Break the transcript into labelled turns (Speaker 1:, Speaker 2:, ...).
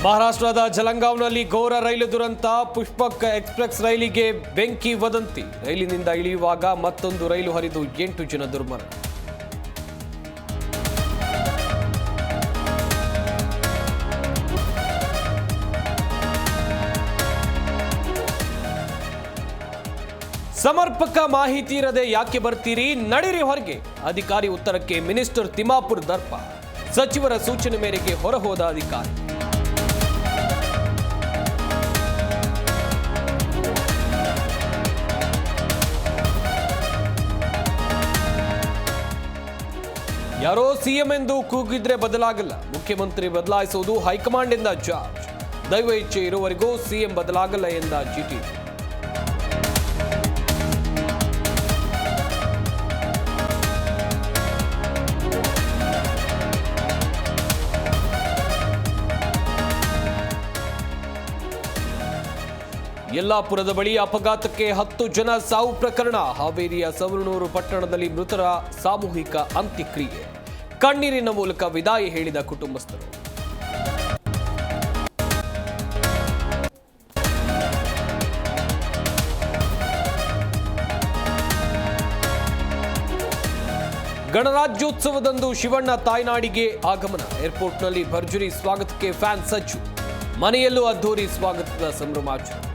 Speaker 1: ಮಹಾರಾಷ್ಟ್ರದ ಜಲಗಾಂವ್ನಲ್ಲಿ ಘೋರ ರೈಲು ದುರಂತ. ಪುಷ್ಪಕ್ ಎಕ್ಸ್‌ಪ್ರೆಸ್ ರೈಲಿಗೆ ಬೆಂಕಿ ವದಂತಿ. ರೈಲಿನಿಂದ ಇಳಿಯುವಾಗ ಮತ್ತೊಂದು ರೈಲು ಹರಿದು 8 ಜನ ದುರ್ಮರಣ. ಸಮರ್ಪಕ ಮಾಹಿತಿ ಇರದೆ ಯಾಕೆ ಬರ್ತೀರಿ, ನಡೀರಿ ಹೊರಗೆ. ಅಧಿಕಾರಿ ಉತ್ತರಕ್ಕೆ ಮಿನಿಸ್ಟರ್ ತಿಮ್ಮಾಪುರ್ ದರ್ಪ. ಸಚಿವರ ಸೂಚನೆ ಮೇರೆಗೆ ಹೊರಹೋದ ಅಧಿಕಾರಿ. ಯಾರೋ ಸಿಎಂ ಎಂದು ಕೂಗಿದ್ರೆ ಬದಲಾಗಲ್ಲ. ಮುಖ್ಯಮಂತ್ರಿ ಬದಲಾಯಿಸುವುದು ಹೈಕಮಾಂಡ್ ಎಂದ ಜಾರ್ಜ್. ದೈವ ಇಚ್ಛೆ ಇರುವವರೆಗೂ ಸಿಎಂ ಬದಲಾಗಲ್ಲ ಎಂದ ಜಿಟಿ. ಯಲ್ಲಾಪುರದ ಬಳಿ ಅಪಘಾತಕ್ಕೆ 10 ಜನ ಸಾವು ಪ್ರಕರಣ. ಹಾವೇರಿಯ ಸವಣೂರು ಪಟ್ಟಣದಲ್ಲಿ ಮೃತರ ಸಾಮೂಹಿಕ ಅಂತ್ಯಕ್ರಿಯೆ. ಕಣ್ಣೀರಿನ ಮೂಲಕ ವಿದಾಯ ಹೇಳಿದ ಕುಟುಂಬಸ್ಥರು. ಗಣರಾಜ್ಯೋತ್ಸವದಂದು ಶಿವಣ್ಣ ತಾಯ್ನಾಡಿಗೆ ಆಗಮನ. ಏರ್ಪೋರ್ಟ್ನಲ್ಲಿ ಭರ್ಜರಿ ಸ್ವಾಗತಕ್ಕೆ ಫ್ಯಾನ್ ಸಜ್ಜು. ಮನೆಯಲ್ಲೂ ಅದ್ಧೂರಿ ಸ್ವಾಗತದ ಸಂಭ್ರಮಾಚರಣೆ.